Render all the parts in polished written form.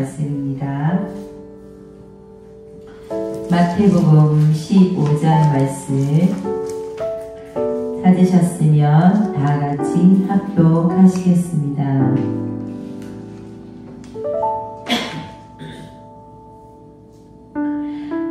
말씀입니다. 마태복음 15장 말씀 찾으셨으면 다 같이 합독하시겠습니다.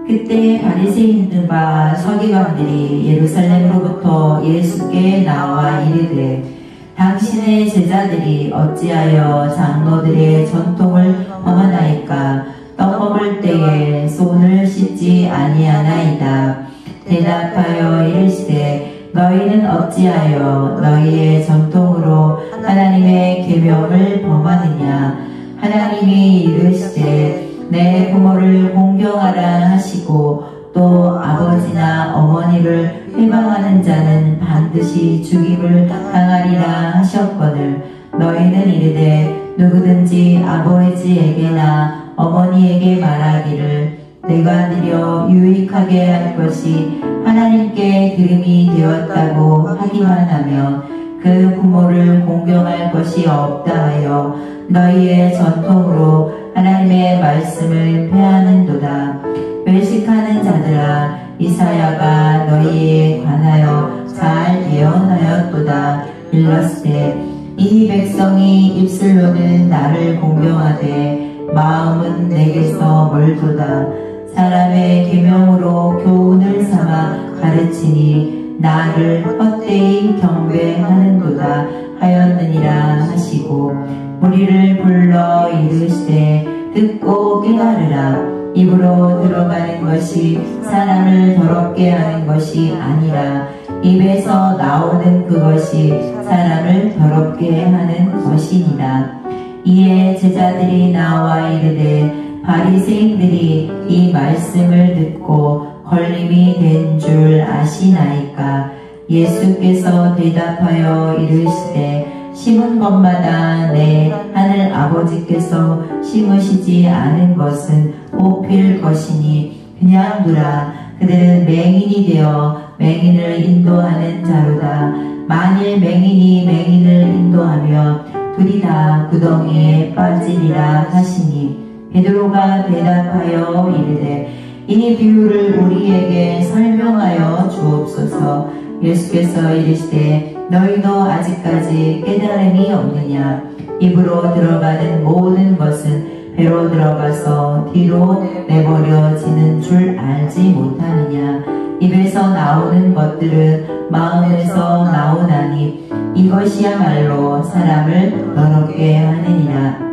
그때 바리새인들과 서기관들이 예루살렘으로부터 예수께 나와 이르되 당신의 제자들이 어찌하여 장로들의 전통을 범하나이까? 떡 먹을 때에 손을 씻지 아니하나이다. 대답하여 이르시되 너희는 어찌하여 너희의 전통으로 하나님의 계명을 범하느냐? 하나님이 이르시되 내 부모를 공경하라 하시고 또 아버지나 어머니를 회방하는 자는 반드시 죽임을 당하리라 하셨거늘 너희는 이르되 누구든지 아버지에게나 어머니에게 말하기를 내가 드려 유익하게 할 것이 하나님께 기름이 되었다고 하기만 하며 그 부모를 공경할 것이 없다 하여 너희의 전통으로 하나님의 말씀을 폐하는도다. 외식하는 자들아 이사야가 너희에 관하여 잘 예언하였도다. 일렀으되 이 백성이 입술로는 나를 공경하되 마음은 내게서 멀도다. 사람의 계명으로 교훈을 삼아 가르치니 나를 헛되이 경배하는도다 하였느니라 하시고 무리를 불러 이르시되 듣고 깨달으라. 입으로 들어가는 것이 사람을 더럽게 하는 것이 아니라 입에서 나오는 그것이 사람을 더럽게 하는 것이니라. 이에 제자들이 나와 이르되 바리새인들이 이 말씀을 듣고 걸림이 된 줄 아시나이까? 예수께서 대답하여 이르시되 심은 것마다 내 하늘 아버지께서 심으시지 않은 것은 뽑힐 것이니 그냥 두라. 그들은 맹인이 되어 맹인을 인도하는 자로다. 만일 맹인이 맹인을 인도하며 둘이 다 구덩이에 빠지리라 하시니 베드로가 대답하여 이르되 이 비유를 우리에게 설명하여 주옵소서. 예수께서 이르시되 너희도 아직까지 깨달음이 없느냐? 입으로 들어가는 모든 것은 배로 들어가서 뒤로 내버려지는 줄 알지 못하느냐? 입에서 나오는 것들은 마음에서 나오나니 이것이야말로 사람을 더럽게 하느니라.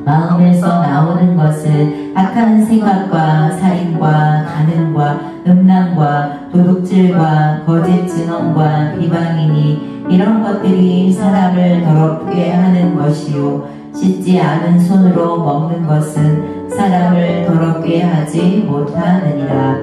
마음에서 나오는 것은 악한 생각과 살인과 간음과 음란과 도둑질과 거짓 증언과 비방이니 이런 것들이 사람을 더럽게 하는 것이요 씻지 않은 손으로 먹는 것은 사람을 더럽게 하지 못하느니라.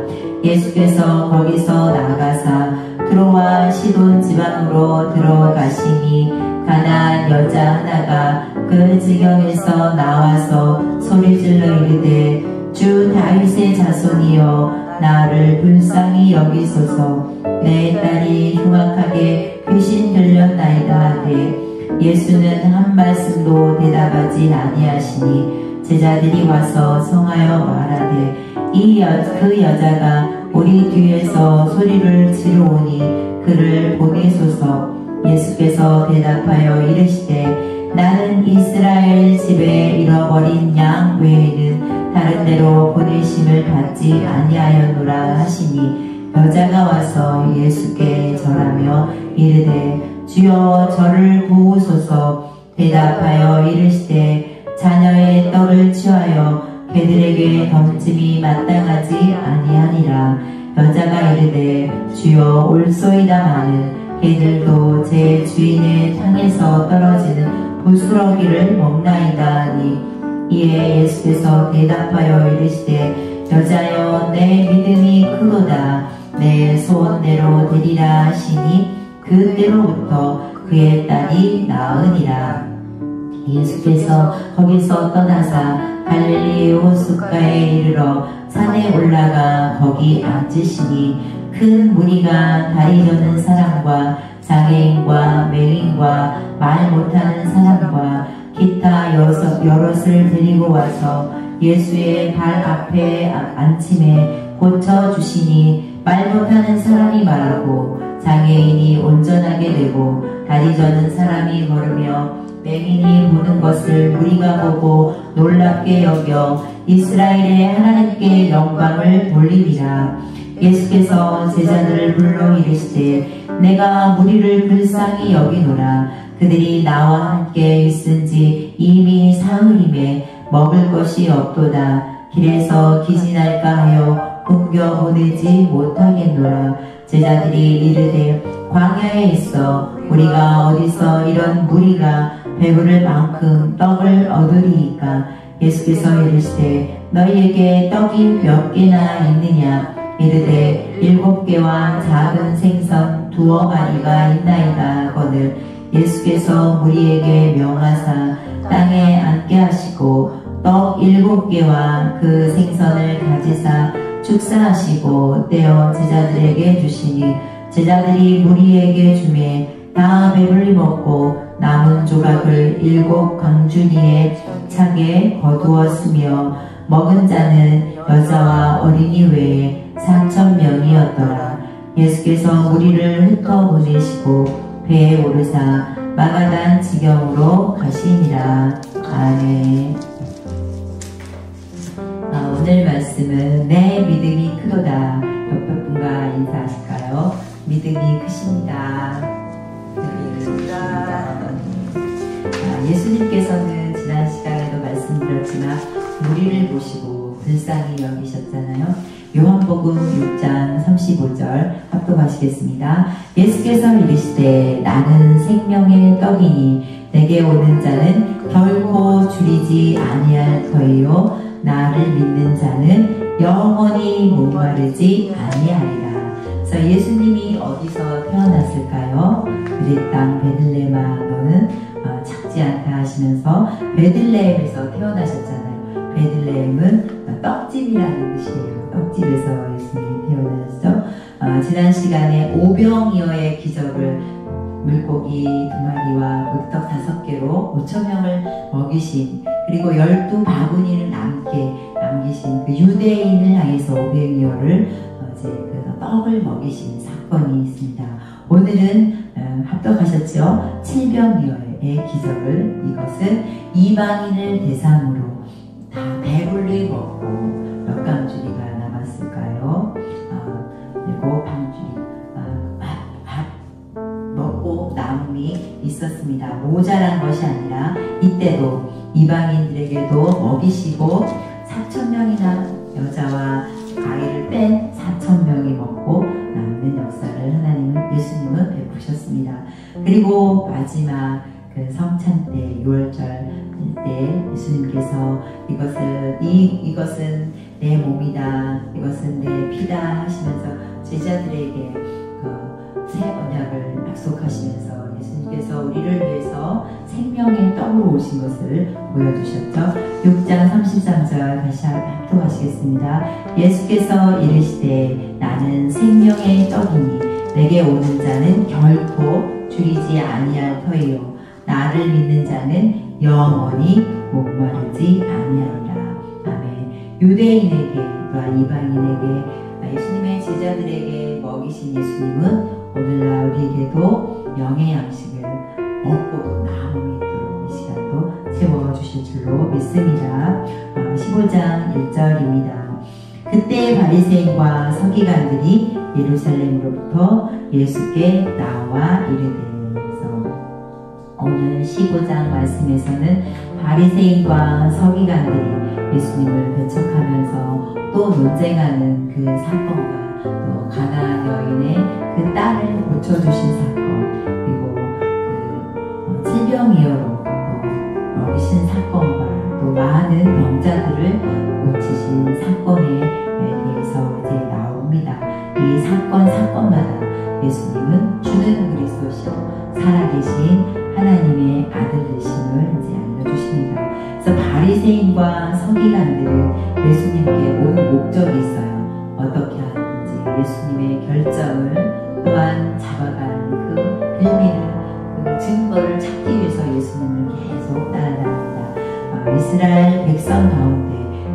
예수께서 거기서 나가사 트로아 시돈 지방으로 들어가시니 가나안 여자 하나가 그 지경에서 나와서 소리질러 이르되 주 다윗의 자손이여 나를 불쌍히 여기소서. 내 딸이 흉악하게 귀신 들렸나이다 하되 예수는 한 말씀도 대답하지 아니하시니 제자들이 와서 성하여 말하되 그 여자가 우리 뒤에서 소리를 지르오니 그를 보내소서. 예수께서 대답하여 이르시되 나는 이스라엘 집에 잃어버린 양 외에는 다른 데로 보내심을 받지 아니하였노라 하시니 여자가 와서 예수께 절하며 이르되 주여 저를 도우소서. 대답하여 이르시되 자녀의 떡을 취하여 개들에게 던짐이 마땅하지 아니하니라. 여자가 이르되 주여 올소이다마는 개들도 제 주인의 탕에서 떨어지는 부스러기를 먹나이다 하니 이에 예수께서 대답하여 이르시되 여자여 내 믿음이 크도다. 내 소원대로 되리라 하시니 그때로부터 그의 딸이 나으니라. 예수께서 거기서 떠나사 갈릴리 호숫가에 이르러 산에 올라가 거기 앉으시니 큰 무리가 다리 저는 사람과 장애인과 맹인과 말 못하는 사람과 기타 여럿을 데리고 와서 예수의 발 앞에 앉힘에 고쳐주시니 말 못하는 사람이 말하고 장애인이 온전하게 되고 다리 저는 사람이 걸으며 맹인이 보는 것을 무리가 보고 놀랍게 여겨 이스라엘의 하나님께 영광을 돌리리라. 예수께서 제자들을 불러 이르시되 내가 무리를 불쌍히 여기노라. 그들이 나와 함께 있은지 이미 사흘임에 먹을 것이 없도다. 길에서 기진할까 하여 굶겨 보내지 못하겠노라. 제자들이 이르되 광야에 있어 우리가 어디서 이런 무리가 배부를 만큼 떡을 얻으리이까. 예수께서 이르시되 너희에게 떡이 몇 개나 있느냐. 이르되 7개와 작은 생선 2어마리가 있나이다 하거늘 예수께서 무리에게 명하사 땅에 앉게 하시고 떡 7개와 그 생선을 가지사 축사하시고 떼어 제자들에게 주시니 제자들이 무리에게 주매 다 배불리 먹고 남은 조각을 7 광주리에 차게 거두었으며 먹은 자는 여자와 어린이 외에 4,000명이었더라. 예수께서 무리를 흩어보내시고 배에 오르사 마가단 지경으로 가시니라. 아멘. 오늘 말씀은 내 믿음이 크도다. 옆에 분과 인사하실까요? 믿음이 크십니다. 예수님께서는 지난 시간에도 말씀드렸지만 무리를 보시고 불쌍히 여기셨잖아요. 요한복음 6장 35절 합독하시겠습니다. 예수께서 이르시되 나는 생명의 떡이니 내게 오는 자는 결코 줄이지 아니할 터이요 나를 믿는 자는 영원히 목마르지 아니하리라. 그래서 예수님이 어디서 태어났을까요? 그리 땅 베들레헴아 너는 작지 않다 하시면서 베들레헴에서 태어나셨잖아요. 베들레헴은 떡집이라는 뜻이에요. 떡집에서 예수님이 태어나셨죠. 지난 시간에 오병이어의 기적을 물고기 2마리와 물떡 5개로 5,000명을 먹이신, 그리고 12바구니를 남기신 그 유대인을 향해서 오병이어를 그래서 떡을 먹이신 사건이 있습니다. 오늘은 합독하셨죠? 칠병이어의 기적을, 이것은 이방인을 대상으로 다 배불리 먹고 몇 강주리가 남았을까요? 7방주리 밥 먹고 남음이 있었습니다. 모자란 것이 아니라 이때도 이방인들에게도 먹이시고 4,000명이나 여자와 아이를 뺀 4,000명이 먹고 남는 역사를 예수님은 베푸셨습니다. 그리고 마지막 그 성찬 때 6월절 때 예수님께서 이것은 내 몸이다, 이것은 내 피다 하시면서 제자들에게 새 언약을 약속하시면서 예수님께서 우리를 위해서 생명의 떡으로 오신 것을 보여주셨죠. 6장 33절 다시 합독하시겠습니다. 예수께서 이르시되 나는 생명의 떡이니 내게 오는 자는 결코 줄이지 아니할 터이요 나를 믿는 자는 영원히 목마르지 아니하리라. 아멘. 유대인에게 또한 이방인에게 예수님의 제자들에게 먹이신 예수님은 오늘날 우리에게도 영의 양식을 먹고도 남음이 있도록 이 시간도 채워주실 줄로 믿습니다. 15장 1절입니다. 그때 바리새인과 서기관들이 예루살렘으로부터 예수께 나와 이르되, 오늘 15장 말씀에서는 바리새인과 서기관들이 예수님을 배척하면서 또 논쟁하는 그 사건과 또 가나안 여인의 그 딸을 고쳐주신 사건, 그리고 그 질병이어로 또 먹이신 사건과 또 많은 병자들을 고치신 사건에 대해서 이제 나옵니다. 이 사건마다 예수님은 주는 그리스도시요 살아계신 하나님의 아들 되심을 이제 알려주십니다. 그래서 바리새인과 서기관들은 예수님께 온 목적이 있어요. 어떻게 하든지 예수님의 결정을 또한 잡아가는 그 빌미를, 그 증거를 찾기 위해서 예수님을 계속 따라다닙니다. 이스라엘 백성 가운데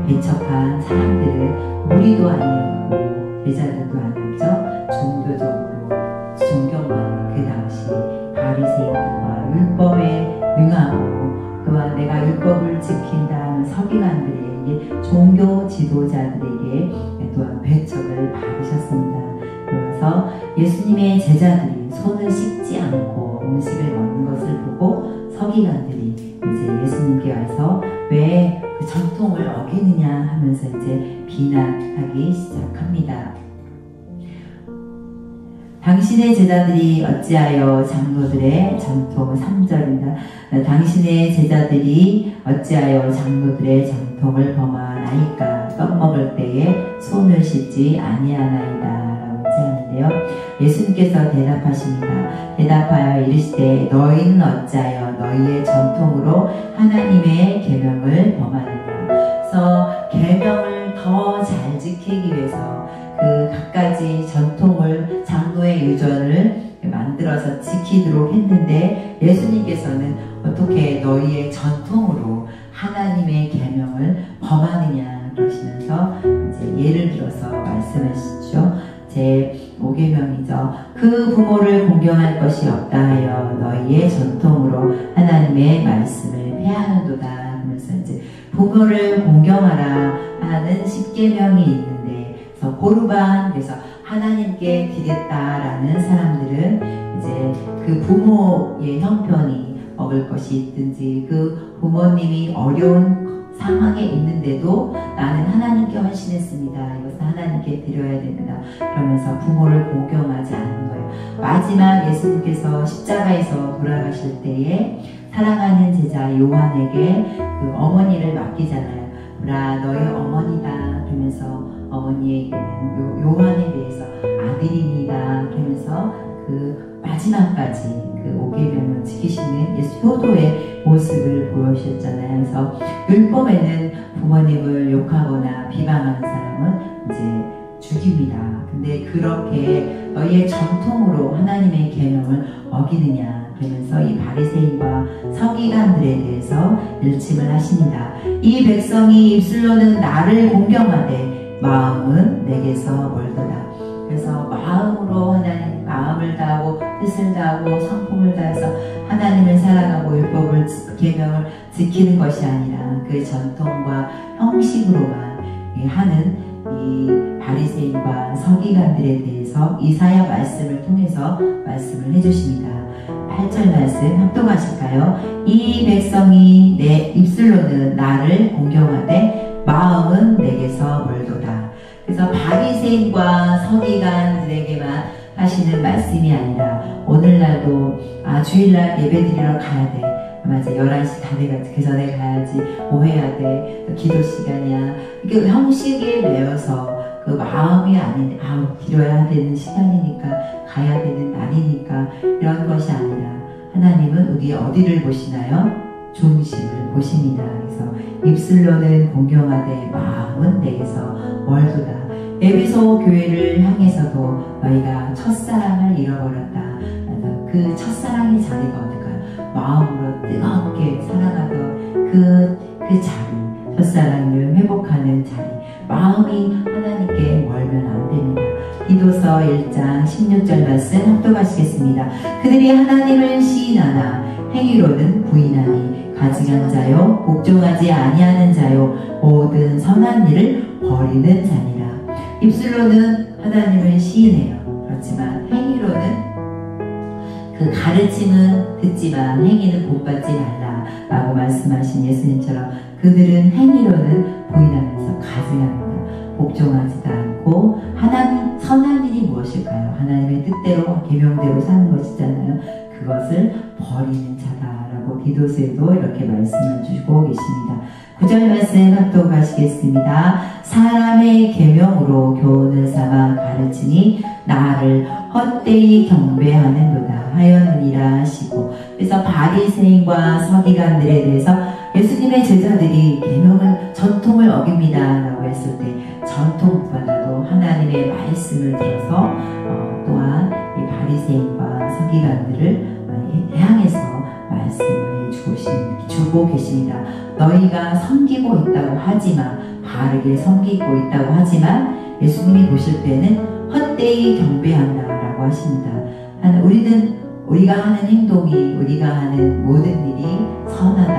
배척한 사람들은 무리도 아니었고 제자들도 아니었죠. 종교적으로 존경받는 그 당시 바리새인들과 율법에 능하고 또한 내가 율법을 지킨다는 서기관들에게 종교 지도자들에게 또한 배척을 받으셨습니다. 그래서 예수님의 제자들이 손을 씻지 않고 음식을 먹는 것을 보고 서기관들이 이제 예수님께 와서 왜 그 전통을 어기느냐 하면서 이제 비난하기 시작합니다. 당신의 제자들이 어찌하여 장로들의 전통 3절입니다. 당신의 제자들이 어찌하여 장로들의 전통을 범하나이까 떡 먹을 때에 손을 씻지 아니하나이다 라고 하는데요. 예수님께서 대답하십니다. 대답하여 이르시되 너희는 어찌하여 너희의 전통으로 하나님의 계명을 범하느냐. 그래서 계명을 더 잘 지키기 위해서 그 갖가지 전통을 장로의 유전을 만들어서 지키도록 했는데 예수님께서는 어떻게 너희의 전통으로 하나님의 계명을 범하느냐 그러시면서 이제 예를 들어서 말씀하시죠. 제 5계명이죠. 그 부모를 공경할 것이 없다 하여 너희의 전통으로 하나님의 말씀을 폐하는도다 하면서 이제 부모를 공경하라 하는 10계명이 있는데 그래서 고르반 그래서 하나님께 드렸다라는 사람들은 이제 그 부모의 형편이 먹을 것이 있든지 그 부모님이 어려운 상황에 있는데도 나는 하나님께 헌신했습니다. 이것은 하나님께 드려야 됩니다. 그러면서 부모를 공경하지 않는 거예요. 마지막 예수님께서 십자가에서 돌아가실 때에 사랑하는 제자 요한에게 그 어머니를 맡기잖아요. 보라 너의 어머니다 그러면서 어머니에게는 요한에 대해서 아들입니다 그러면서 그 마지막까지 그 5계명을 지키시는 예수 효도의 모습을 보여주셨잖아요. 그래서 율법에는 부모님을 욕하거나 비방하는 사람은 이제 죽입니다. 근데 그렇게 너희의 전통으로 하나님의 계명을 어기느냐 그러면서 이 바리새인과 서기관들에 대해서 일침을 하십니다. 이 백성이 입술로는 나를 공경하되 마음은 내게서 멀도다. 그래서 마음으로 하나님 마음을 다하고 뜻을 다하고 성품을 다해서 하나님을 사랑하고 율법을 계명을 지키는 것이 아니라 그 전통과 형식으로만 하는 이 바리새인과 서기관들에 대해서 이사야 말씀을 통해서 말씀을 해주십니다. 8절 말씀 합독하실까요? 이 백성이 내 입술로는 나를 공경하되 마음은 내게서 멀도다. 그래서 바리새인과 서기관들에게만 하시는 말씀이 아니라 오늘날도 주일날 예배드리러 가야 돼. 맞아 11시 다 돼가지고 그 전에 가야지 뭐 해야 돼. 또 기도 시간이야. 이게 형식에 매여서 그 마음이 아닌 드려야 되는 시간이니까 가야 되는 날이니까 이런 것이 아니라 하나님은 우리 어디를 보시나요? 중심을 보십니다. 그래서 입술로는 공경하되 마음은 내게서 멀도다. 에베소 교회를 향해서도 너희가 첫사랑을 잃어버렸다. 그 첫사랑의 자리가 어딜까요? 마음으로 뜨겁게 사랑하던 그 자리, 첫사랑을 회복하는 자리, 마음이 하나님께 멀면 안 됩니다. 디도서 1장 16절 말씀 합독하시겠습니다. 그들이 하나님을 시인하나 행위로는 부인하니 가증한 자요 복종하지 아니하는 자요 모든 선한 일을 버리는 자니라. 입술로는 하나님을 시인해요. 그렇지만 행위로는 그 가르침은 듣지만 행위는 본받지 말라 라고 말씀하신 예수님처럼 그들은 행위로는 부인하면서 가증합니다. 복종하지도 않고 하나님 선한 일이 무엇일까요? 하나님의 뜻대로 계명대로 사는 것이잖아요. 그것을 버리는 자다라고 디도서에도 이렇게 말씀을 주시고 계십니다. 9절 말씀 합독하시겠습니다. 사람의 계명으로 교훈을 삼아 가르치니 나를 헛되이 경배하는도다 하였느니라 하시고 그래서 바리새인과 서기관들에 대해서 예수님의 제자들이 계명을 전통을 어깁니다 라고 했을 때 전통보다도 하나님의 말씀을 들어서 또한 이 바리새인과 서기관들을 향해서 하지만 바르게 섬기고 있다고 하지만 예수님이 보실 때는 헛되이 경배한다라고 하십니다. 우리가 하는 행동이 우리가 하는 모든 일이 선하다,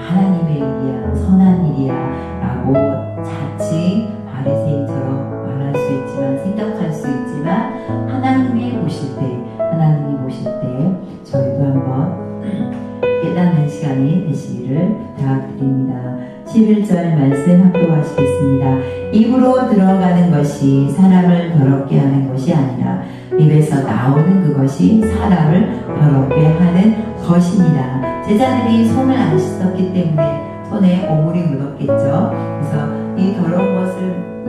하나님의 일이야, 선한 일이야 라고 자칫 바리새인처럼 말할 수 있지만, 생각할 수 있지만 하나님이 보실 때 저희도 한번 깨닫는 시간이 되시기를 부탁드립니다. 11절 말씀 합독하시겠습니다. 입으로 들어가는 것이 사람을 더럽게 하는 것이 아니라 입에서 나오는 그것이 사람을 더럽게 하는 것입니다. 제자들이 손을 안 씻었기 때문에 손에 오물이 묻었겠죠. 그래서 이 더러운 것을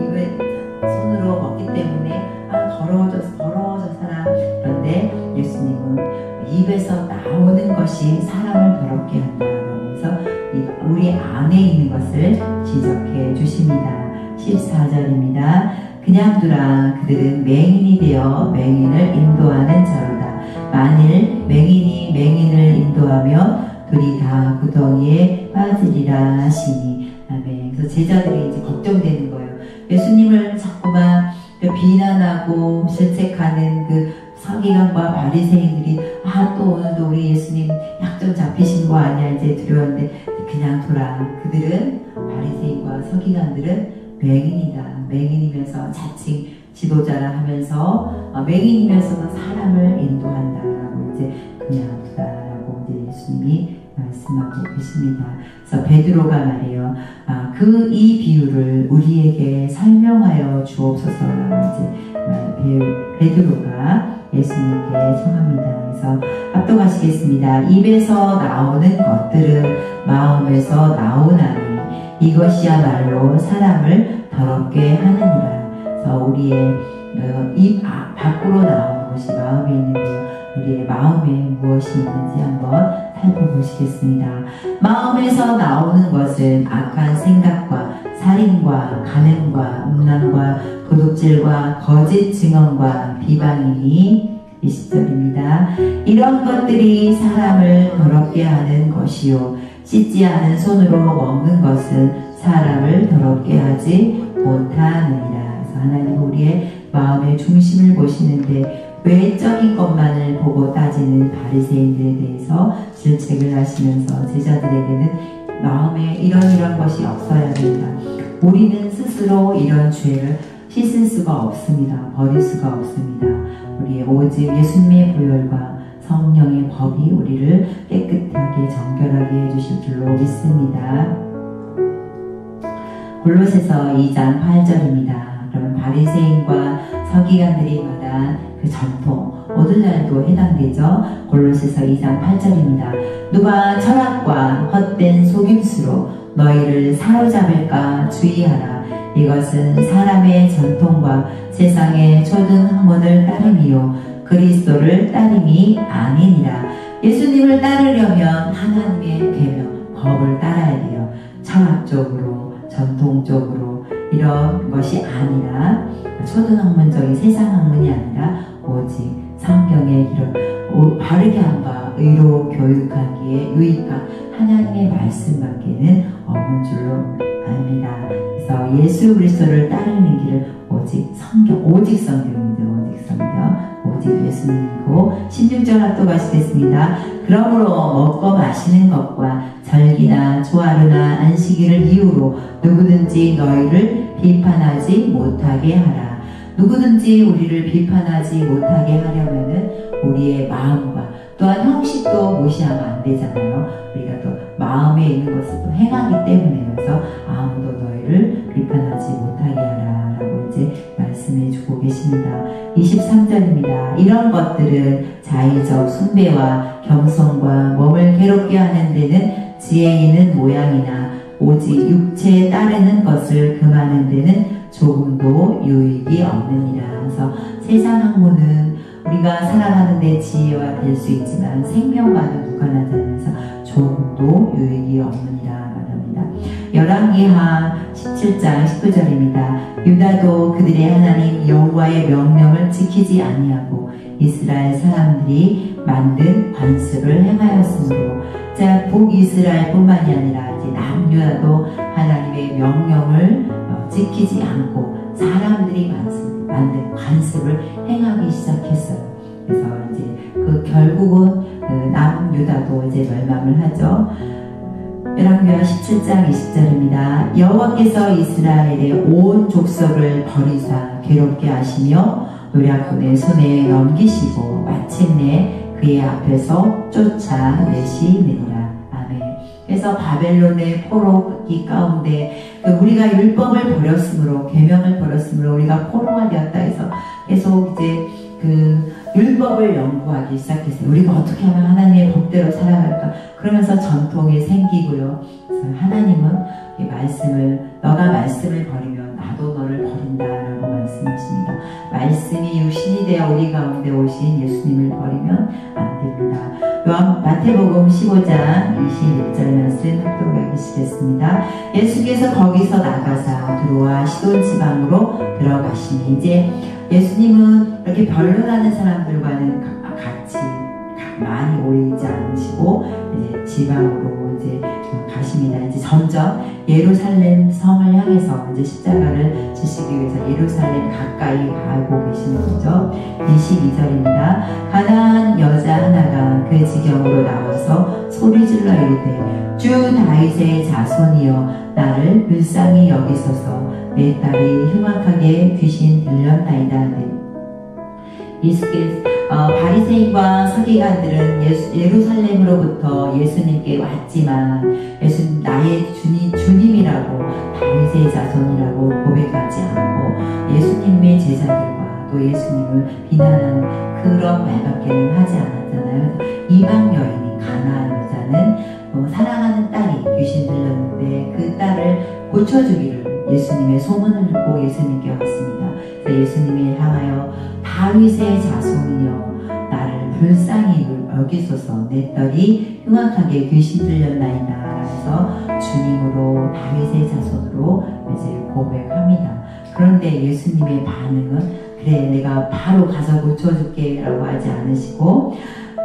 입에 손으로 먹기 때문에 더러워졌어라. 그런데 예수님은 입에서 나오는 것이 사람을 더럽게 한다. 그래서 우리 안에 있는 것을 지적해 주십니다. 14절입니다. 그냥 두라. 그들은 맹인이 되어 맹인을 인도하는 자로다. 만일 맹인이 맹인을 인도하면 둘이 다 구덩이에 빠지리라 하시니. 아멘. 그래서 제자들이 이제 걱정되는 거예요. 예수님을 자꾸만 비난하고 질책하는 그 서기관과 바리새인들이 또 오늘도 우리 예수님 약점 잡히신 거 아니야 이제 두려웠는데 그냥 둬라. 그들은 바리새인과 서기관들은 맹인이다. 맹인이면서 자칭 지도자라 하면서 맹인이면서도 사람을 인도한다라고 이제 그냥 두라라고 이제 예수님이 말씀하고 계십니다. 그래서 베드로가 말해요. 이 비유를 우리에게 설명하여 주옵소서라고 이제 베드로가 예수님께 청합니다. 그래서 합독하시겠습니다. 입에서 나오는 것들은 마음에서 나오나니 이것이야말로 사람을 더럽게 하느니라. 그래서 우리의 입 밖으로 나오는 것이 마음에 있는데요. 우리의 마음에 무엇이 있는지 한번 살펴보시겠습니다. 마음에서 나오는 것은 악한 생각과 살인과 간음과 음란과 도둑질과 거짓 증언과 비방이니 20절입니다. 이런 것들이 사람을 더럽게 하는 것이요 씻지 않은 손으로 먹는 것은 사람을 더럽게 하지 못하느니라. 그래서 하나님 우리의 마음의 중심을 보시는데 외적인 것만을 보고 따지는 바리새인들에 대해서 질책을 하시면서 제자들에게는 마음에 이런 것이 없어야 된다. 우리는 스스로 이런 죄를 씻을 수가 없습니다. 버릴 수가 없습니다. 우리의 오직 예수님의 보혈과 성령의 법이 우리를 깨끗하게 정결하게 해주실 줄로 믿습니다. 골로새서 2장 8절입니다. 그러면 바리새인과 서기관들이 말한 그 전통 오늘날도 해당되죠. 골로새서 2장 8절입니다. 누가 철학과 헛된 속임수로 너희를 사로잡을까 주의하라. 이것은 사람의 전통과 세상의 초등학문을 따름이요 그리스도를 따름이 아니니라. 예수님을 따르려면 하나님의 계명, 법을 따라야 돼요. 철학적으로, 전통적으로 이런 것이 아니라 초등학문적인 세상학문이 아니라 오직 성경의 이런 바르게 함과 의로 교육하기에 유익한 하나님의 말씀밖에는 없는 줄로 압니다. 그래서 예수 그리스도를 따르는 길을 오직 성경입니다. 오직 예수님이고 16절 합독하시겠습니다. 그러므로 먹고 마시는 것과 절기나 조하루나 안식일을 이유로 누구든지 너희를 비판하지 못하게 하라. 누구든지 우리를 비판하지 못하게 하려면은 우리의 마음과 또한 형식도 무시하면 안 되잖아요. 우리가 또 마음에 있는 것을 또 행하기 때문에 그래서 아무도 너희를 비판하지 못하게 하라 라고 이제 말씀해 주고 계십니다. 23절입니다. 이런 것들은 자의적 숭배와 겸손과 몸을 괴롭게 하는 데는 지혜 있는 모양이나 오직 육체에 따르는 것을 금하는 데는 조금도 유익이 없느니라. 그래서 세상 학문은 우리가 살아가는 데 지혜가 될 수 있지만 생명과는 무관하지 않아서 조금도 유익이 없느니라 말합니다. 열왕기하 17장 19절입니다. 유다도 그들의 하나님 여호와의 명령을 지키지 아니하고 이스라엘 사람들이 만든 관습을 행하였으므로 자 북이스라엘 뿐만이 아니라 이제 남유다도 하나님의 명령을 지키지 않고 사람들이 만든 관습을 행하기 시작했어요. 그래서 이제 그 결국은 남유다도 이제 멸망을 하죠. 열왕기하 17장 20절입니다. 여호와께서 이스라엘의 온 족속을 버리사 괴롭게 하시며 노략군의 손에 넘기시고 마침내 그의 앞에서 쫓아내시느니라. 아멘. 그래서 바벨론의 포로기 가운데 우리가 율법을 버렸으므로, 계명을 버렸으므로 우리가 포로가 되었다 해서 계속 이제 그 율법을 연구하기 시작했어요. 우리가 어떻게 하면 하나님의 법대로 살아갈까? 그러면서 전통이 생기고요. 그래서 하나님은 이 너가 말씀을 버리면 나도 너를 버린다라고 말씀하십니다. 말씀이 육신이 되어 우리 가운데 오신 예수님을 버리면 안 됩니다. 마태복음 15장 21절 말씀 합독하시겠습니다. 예수께서 거기서 나가사 들어와 시돈 지방으로 들어가시니, 이제 예수님은 이렇게 변론하는 사람들과는 같이 많이 오래 있지 않으시고 이제 지방으로 이제 가십니다. 이제 점점 예루살렘 성을 향해서 이제 십자가를 지시기 위해서 예루살렘 가까이 가고 계시는 거죠. 22절입니다. 가나안 여자 하나가 그 지경으로 나와서 소리질러 이르되 주 다윗의 자손이여 나를 불쌍히 여기소서 내 딸이 흉악하게 귀신 들렸나이다. 예수께서 바리새인과 서기관들은 예루살렘으로부터 예수님께 왔지만 예수님 나의 주님이라고 다윗의 자손이라고 고백하지 않고 예수님의 제자들과 또 예수님을 비난하는 그런 말밖에는 하지 않았잖아요. 이방 여인이 가나안 여자는 사랑하는 딸이 귀신 들렸는데 그 딸을 고쳐주기를 예수님의 소문을 듣고 예수님께 왔습니다. 그래서 예수님을 향하여 다윗의 자손이여 나를 불쌍히 여기소서 내 딸이 흉악하게 귀신 들렸나이다. 그래서 주님으로 다윗의 자손으로 이제 고백합니다. 그런데 예수님의 반응은 그래 내가 바로 가서 고쳐줄게 라고 하지 않으시고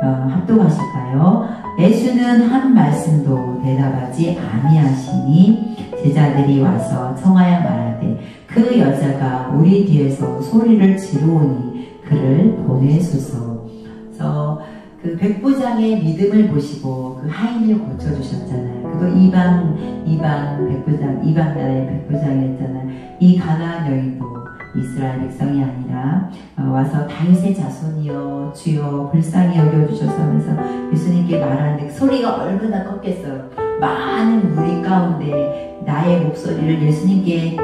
합독하실까요? 예수는 한 말씀도 대답하지 아니하시니 제자들이 와서 청하여 말하되 그 여자가 우리 뒤에서 소리를 지르오니 그를 보내소서. 그래서 그 백부장의 믿음을 보시고 그 하인을 고쳐주셨잖아요. 그도 이방 백부장, 이방 나라의 백부장이었잖아요. 이 가나안 여인도 이스라엘 백성이 아니라 와서 다윗의 자손이여 주여 불쌍히 여겨주셔서 하면서 예수님께 말하는데 소리가 얼마나 컸겠어요. 많은 무리 가운데 나의 목소리를 예수님께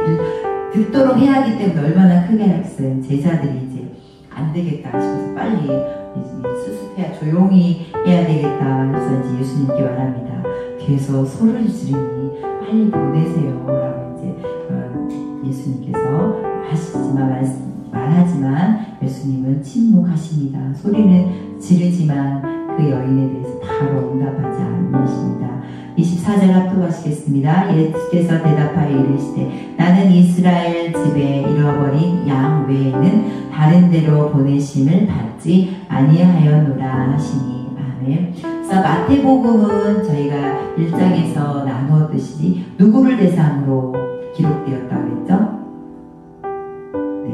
듣도록 해야 하기 때문에 얼마나 크게 했어요. 제자들이 이제 안 되겠다 싶어서 빨리 수습해야 조용히 해야 되겠다 해서 이제 예수님께 말합니다. 뒤에서 소리를 지르니 빨리 보내세요 라고 이제 예수님께서 말하지만 예수님은 침묵하십니다. 소리는 지르지만 그 여인에 대해서 바로 응답하지 않으십니다. 24절 합독하시겠습니다. 예수께서 대답하여 이르시되 나는 이스라엘 집에 잃어버린 양 외에는 다른 데로 보내심을 받지 아니하였노라 하시니. 아멘. 그래서 마태복음은 저희가 1장에서 나누었듯이 누구를 대상으로 기록되었다고 했죠?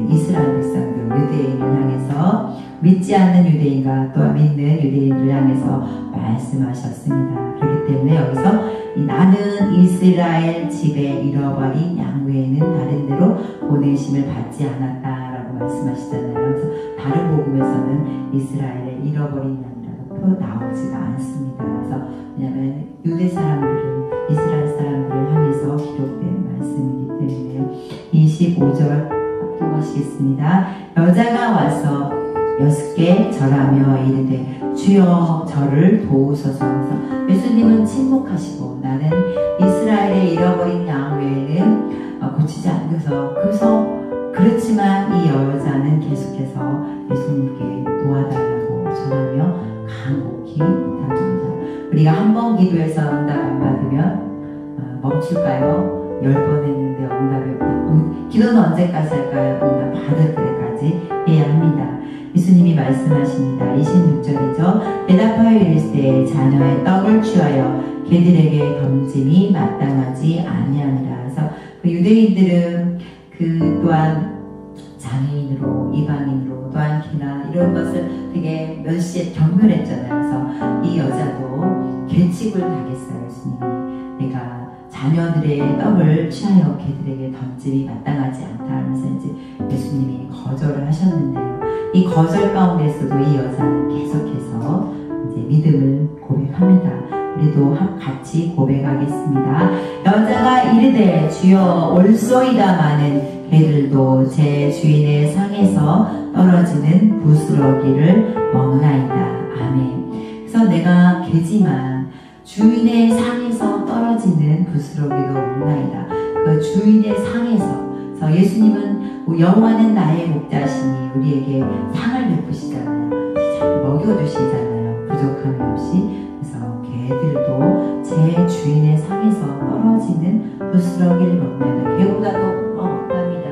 이스라엘 백성들, 유대인을 향해서 믿지 않는 유대인과 또 믿는 유대인을 향해서 말씀하셨습니다. 그렇기 때문에 여기서 나는 이스라엘 집에 잃어버린 양 외에는 다른 데로 보내심을 받지 않았다라고 말씀하시잖아요. 그래서 다른 복음에서는 이스라엘의 잃어버린 양이라고 나오지가 않습니다. 그래서 왜냐하면 유대 사람들은 이스라엘 사람들을 향해서 기록된 말씀이기 때문에요. 25절 하시겠습니다. 여자가 와서 6개 절하며 이르되 주여 저를 도우소서. 그래서 예수님은 침묵하시고 나는 이스라엘의 잃어버린 양 외에는 고치지 않고서 그렇지만 이 여자는 계속해서 예수님께 도와달라고 전하며 간곡히 부탁합니다. 우리가 한 번 기도해서 응답 안 받으면 멈출까요? 10번 했는데 응답이 없다. 기도는 언제까지 할까요? 응답 받을 때까지 해야 합니다. 예수님이 말씀하십니다. 26절이죠. 대답하여 이르시되 자녀의 떡을 취하여 개들에게 던짐이 마땅하지 아니하니라. 그래서 유대인들은 또한 장애인으로, 이방인으로, 또한 기나 이런 것을 되게 멸시에 경멸했잖아요. 그래서 이 여자도 괴칙을 당했어요. 예수님이 내가 자녀들의 떡을 취하여 개들에게 던짐이 마땅하지 않다 하면서 이제 예수님이 거절을 하셨는데요. 이 거절 가운데서도 이 여자는 계속해서 이제 믿음을 고백합니다. 우리도 같이 고백하겠습니다. 여자가 이르되 주여 올소이다마는 개들도 제 주인의 상에서 떨어지는 부스러기를 먹나이다. 아멘. 그래서 내가 개지만 주인의 상에서 떨어지는 부스러기도 먹나이다. 그 주인의 상에서. 그래서 예수님은 여호와는 나의 목자시니 우리에게 상을 베푸시잖아요. 먹여주시잖아요. 부족함이 없이. 그래서 개들도 제 주인의 상에서 떨어지는 부스러기를 먹나이다. 개보다도 못합니다.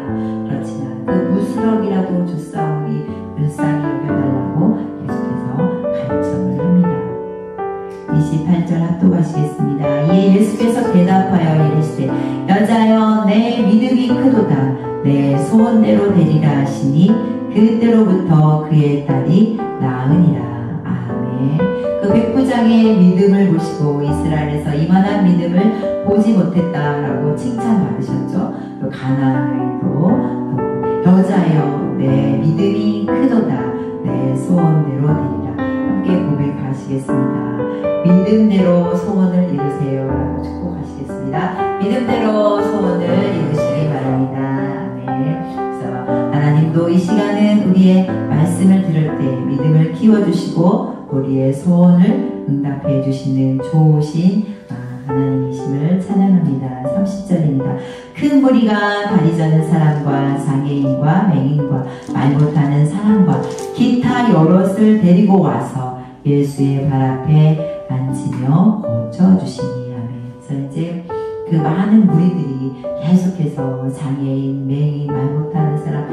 그렇지만 그 부스러기라도 주사오니 불쌍히 여겨달라고 계속해서 간청을 합니다. 28절 합독하시겠습니다. 이에 예수께서 대답하여 이르시되 여자여 내 믿음이 크도다. 내 소원대로 되리라 하시니 그때로부터 그의 딸이 나으니라. 아멘. 그 백부장의 믿음을 보시고 이스라엘에서 이만한 믿음을 보지 못했다라고 칭찬받으셨죠. 또 가나안에도 여자여 내 믿음이 크도다. 내 소원대로 되리라. 함께 고백하시겠습니다. 믿음대로 소원을 이루세요 라고 축복하시겠습니다. 믿음대로 소원을 이루시기 바랍니다. 네. 그래서 하나님도 이 시간은 우리의 말씀을 들을 때 믿음을 키워주시고 우리의 소원을 응답해 주시는 좋으신 하나님이심을 찬양합니다. 30절입니다. 큰 무리가 다리 저는 사람과 장애인과 맹인과 말 못하는 사람과 기타 여럿을 데리고 와서 예수의 발 앞에 앉히며 고쳐주시니. 아멘. 그래서 이제 그 많은 무리들이 계속해서 장애인, 맹인, 말 못하는 사람,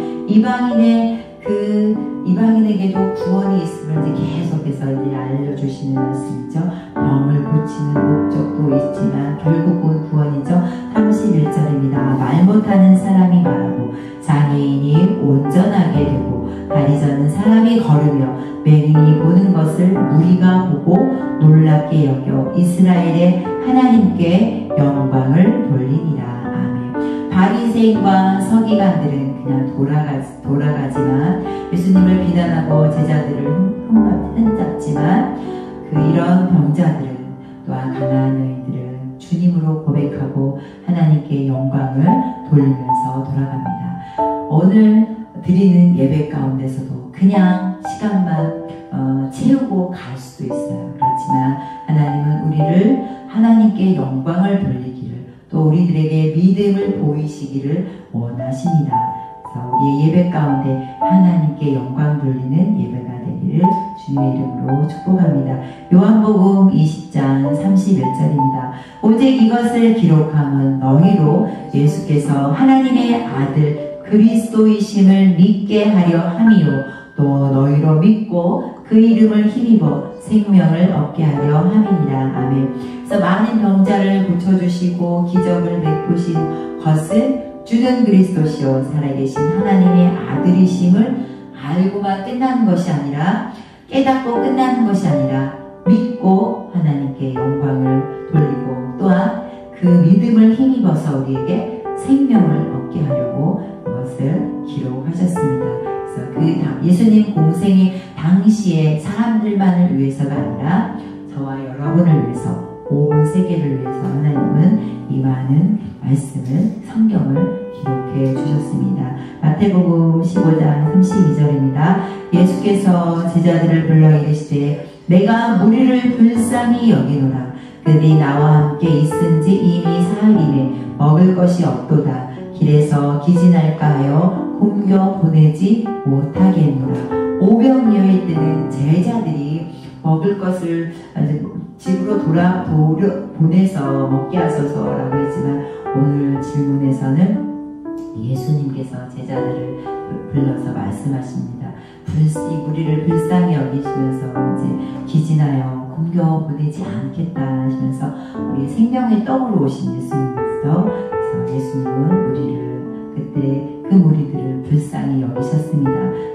이방인에게도 구원이 있음을 이제 계속해서 이제 알려주시는 말씀이죠. 병을 고치는 목적도 있지만 결국은 구원이죠. 31절입니다. 말 못하는 사람이 말하고 장애인이 온전하게 되고 다리 저는 사람이 걸으며 맹인이 보는 것을 무리가 보고 놀랍게 여겨 이스라엘의 하나님께 영광을 돌리니라. 아멘. 바리새인과 서기관들은 그냥 돌아가지만 예수님을 비난하고 제자들을 흠잡지만 이런 병자들은 또한 가난한 여인들은 주님으로 고백하고 하나님께 영광을 돌리면서 돌아갑니다. 오늘 드리는 예배 가운데서도 그냥 시간만 채우고 갈 수도 있어요. 그렇지만 하나님은 우리를 하나님께 영광을 돌리기를 또 우리들에게 믿음을 보이시기를 원하십니다. 그래서 우리의 예배 가운데 하나님께 영광 돌리는 예배가 되기를 주님의 이름으로 축복합니다. 요한복음 20장 31절입니다. 오직 이것을 기록함은 너희로 예수께서 하나님의 아들 그리스도이심을 믿게 하려 함이요 또 너희로 믿고 그 이름을 힘입어 생명을 얻게 하려 함이니라. 아멘. 그래서 많은 병자를 고쳐주시고 기적을 베푸신 것은 주는 그리스도시요 살아계신 하나님의 아들이심을 알고만 끝나는 것이 아니라 깨닫고 끝나는 것이 아니라 믿고 하나님께 영광을 돌리고 또한 그 믿음을 힘입어서 우리에게 생명을 얻게 하려고 이것을 기록하셨습니다. 그래서 예수님 공생이 당시에 사람들만을 위해서가 아니라 저와 여러분을 위해서 온 세계를 위해서 하나님은 이 많은 말씀을 성경을 기록해 주셨습니다. 마태복음 15장 32절입니다. 예수께서 제자들을 불러 이르시되 내가 무리를 불쌍히 여기노라. 그들이 나와 함께 있은지 이미 사흘이네 먹을 것이 없도다. 길에서 기진할까 하여 굶겨 보내지 못하겠노라. 오병이어일 때는 제자들이 먹을 것을 집으로 보내서 먹게 하소서라고 했지만 오늘 질문에서는 예수님께서 제자들을 불러서 말씀하십니다. 이 무리를 불쌍히 여기시면서 이제 기진하여 굶겨 보내지 않겠다 하시면서 우리 생명의 떡으로 오신 예수님께서 예수님은 그때 그 무리들을 불쌍히 여기셨습니다.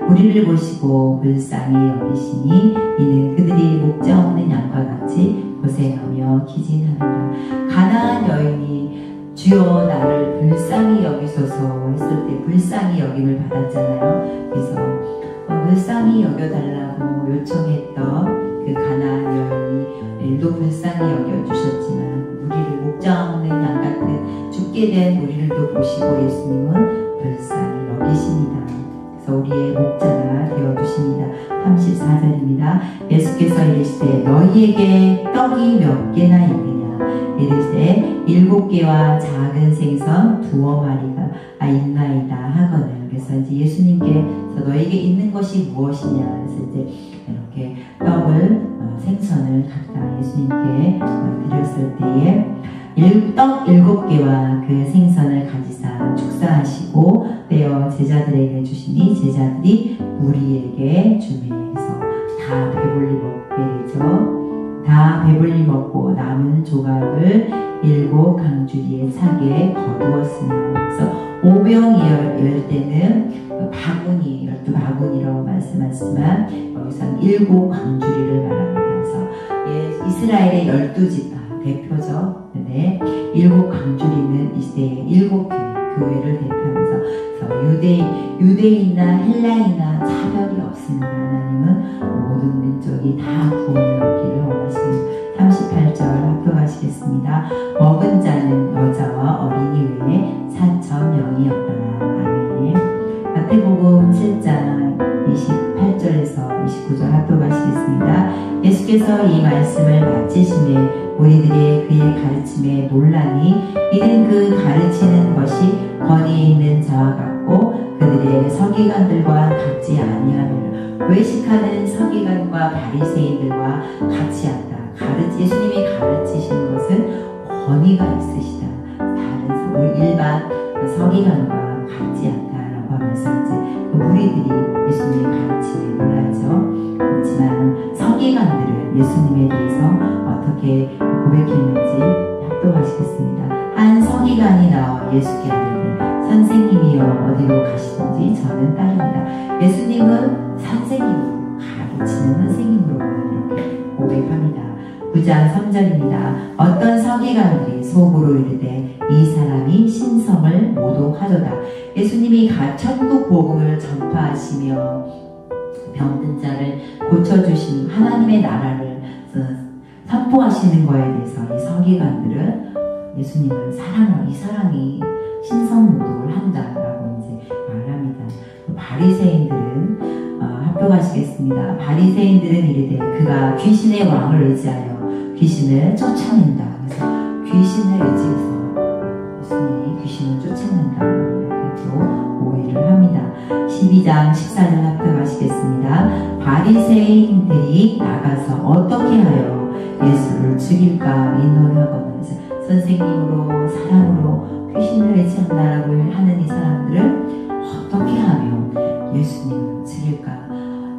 무리를 보시고 불쌍히 여기시니 이는 그들이 목자 없는 양과 같이 고생하며 기진하는가. 가나안 여인이 주여 나를 불쌍히 여기소서 했을 때 불쌍히 여김을 받았잖아요. 그래서 불쌍히 여겨달라고 요청했던 그 가나안 여인이 일도 불쌍히 여겨주셨지만 우리를 목자 없는 양 같은 죽게 된 우리를 보시고 예수님은 불쌍히 여기십니다. 그래서 우리의 목자가 되어주십니다. 34절입니다. 예수께서 이르시되 너희에게 떡이 몇 개나 있느냐. 이르시되 7개와 작은 생선 2마리가 있나이다 하거늘. 그래서 이제 예수님께서 너에게 있는 것이 무엇이냐. 그래서 이제 이렇게 떡을 생선을 갖다 예수님께 드렸을 때에 떡 7개와 그 생선을 가지사 축사하시고 떼어 제자들에게 주시니 제자들이 우리에게 주매. 그래서 다 배불리 먹게 되죠. 다 배불리 먹고 남은 조각을 7 강주리에 차게 거두었으며. 그래서 오병이 열 때는 바구니, 12바구니라고 말씀하지만 여기서는 7 강주리를 말합니다. 그래서 이스라엘의 12지파 대표죠. 네, 7 강주리는 이 시대의 7교회를 대표하면서 유대인이나 헬라인이나 차별이 없습니다. 하나님은 모든 민족이 다 구원을 얻기를 원하십니다. 38절 합독하시겠습니다. 먹은 자는 여자와 어린이 외에 4,000명이었더라. 아멘. 마태복음 7장 28절에서 29절 합독하시겠습니다. 예수께서 이 말씀을 마치심에 우리들의 그의 가르침에 놀라니 이는 그 가르치는 것이 권위에 있는 자와 같고 그들의 서기관들과 같지 아니하며 외식하는 서기관과 바리새인들과 같이 한다. 예수님이 가르치시는 것은 권위가 있으시다. 다른 일반 서기관과 같지 않다라고 하면서 이제 그 무리들이 예수님의 가르침에 놀라죠. 그렇지만 서기관들은 예수님에 대해서 어떻게 고백했는지 합독하시겠습니다. 한 서기관이 나와 예수께 아뢰되 선생님이여 어디로 가시든지 저는 따릅니다. 예수님은 선생님으로 가르치는 선생님으로 이렇게 고백합니다. 9장 3절입니다. 어떤 서기관들이 속으로 이르되 이 사람이 신성을 모독하도다. 예수님이 천국 복음을 전파하시며 병든 자를 고쳐주시는 하나님의 나라를 선포하시는 거에 대해서 이 서기관들은 예수님을 이 사람이 신성모독을 한다라고 이제 말합니다. 바리새인들은 합독하시겠습니다. 바리새인들은 이르되 그가 귀신의 왕을 의지하여 귀신을 쫓아낸다. 그래서 귀신을 의지해서 예수님이 귀신을 쫓아낸다. 이렇게 또 오해를 합니다. 12장 14절 합독하시겠습니다. 바리새인들이 나가서 어떻게 하여 예수를 죽일까 의논하거든. 선생님으로 사람으로 귀신을 의지한다라고 하는 이 사람들은 어떻게 하면 예수님을 죽일까?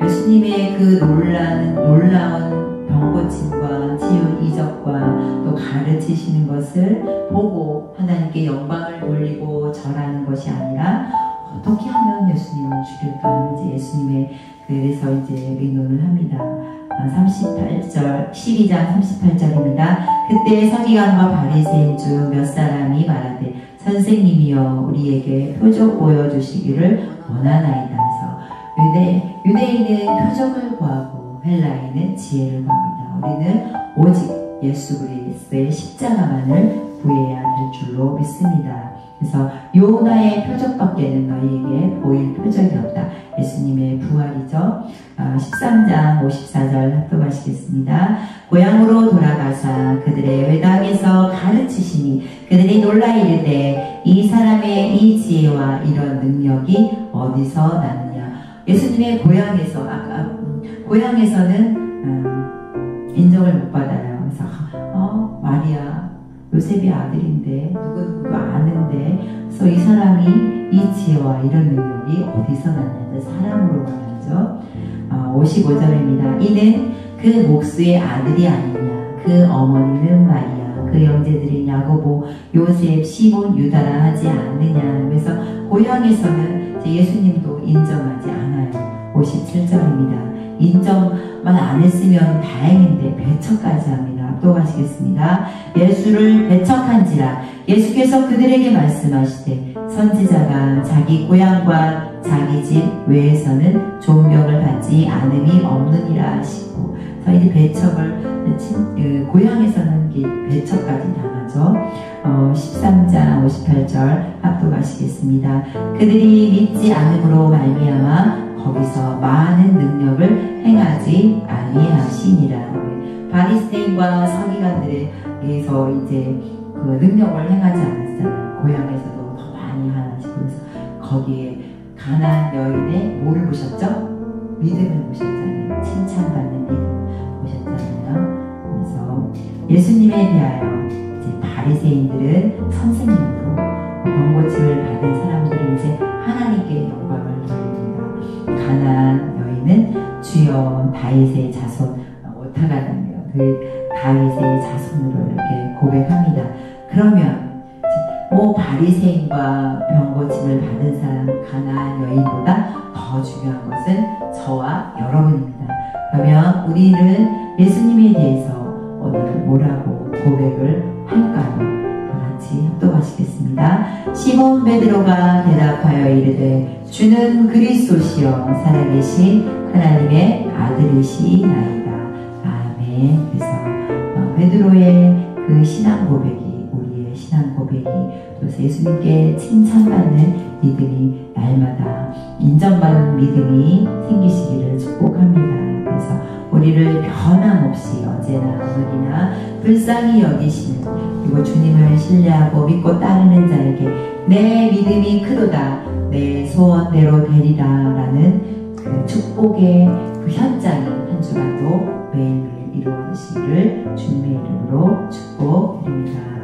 예수님의 그 놀라운 병고침과 치유 이적과 또 가르치시는 것을 보고 하나님께 영광을 돌리고 절하는 것이 아니라 어떻게 하면 예수님을 죽일까? 이제 예수님의 그래서 이제 의논을 합니다. 38절, 12장 38절입니다. 그때 서기관과 바리새인 중 몇 사람이 말하되 선생님이여 우리에게 표적 보여주시기를 원하나이다. 그래서 유대인은 표적을 구하고 헬라인은 지혜를 구합니다. 우리는 오직 예수 그리스도의 십자가만을 구해야 될 줄로 믿습니다. 그래서 요나의 표적밖에는 너희에게 보일 표적이 없다. 예수님의 부활이죠. 13장 54절 합독하시겠습니다. 고향으로 돌아가사 그들의 회당에서 가르치시니 그들이 놀라 이르되 이 사람의 이 지혜와 이런 능력이 어디서 나느냐. 예수님의 고향에서는 인정을 못 받아요. 그래서 마리아 요셉의 아들인데 누구누구 아는데 그래서 이 사람이 이 지혜와 이런 능력이 어디서 났냐. 사람으로 말하죠. 55절입니다. 이는 그 목수의 아들이 아니냐. 그 어머니는 마리아 그 형제들인 야고보, 요셉, 시몬, 유다라 하지 않느냐. 그래서 고향에서는 예수님도 인정하지 않아요. 57절입니다. 인정만 안 했으면 다행인데 배척까지 합니다. 또 가시겠습니다. 예수를 배척한지라 예수께서 그들에게 말씀하시되 선지자가 자기 고향과 자기 집 외에서는 존경을 받지 않음이 없느니라 하시고, 그래서 이제 배척을 고향에서는 배척까지 당하죠. 13장 58절 합독하시겠습니다. 그들이 믿지 않음으로 말미암아 거기서 많은 능력을 행하지 아니하시니라. 바리새인과 서기관들에게서 이제 그 능력을 행하지 않았잖아요. 고향에서도 더 많이 하시고, 그래서 거기에 가나안 여인의 뭐를 보셨죠? 믿음을 보셨잖아요. 칭찬받는 믿음을 보셨잖아요. 그래서 예수님에 대하여 이제 바리새인들은 선생님으로, 병고침을 받은 사람들이 이제 하나님께 영광을 돌립니다. 가나안 여인은 주여 다윗의 자손, 오타가 나네요. 그 다윗의 자손으로 이렇게 고백합니다. 그러면 바리새인과 병고침을 받은 사람 가나안 여인보다 더 중요한 것은 저와 여러분입니다. 그러면 우리는 예수님에 대해서 오늘 뭐라고 고백을 할까요? 다 같이 합독하시겠습니다. 시몬 베드로가 대답하여 이르되 주는 그리스도시요 살아계신 하나님의 아들이시나이다. 아멘. 그래서 베드로의 그 신앙 고백이 우리의 신앙 고백이, 그래서 예수님께 칭찬받는 믿음이 날마다 인정받는 믿음이 생기시기를 축복합니다. 그래서 우리를 변함없이 언제나 오늘이나 불쌍히 여기시는, 그리고 주님을 신뢰하고 믿고 따르는 자에게 내 믿음이 크도다 내 소원대로 되리라 라는 그 축복의 그 현장이 한 주간도 매일매일 이루어지시기를 주님의 이름으로 축복드립니다.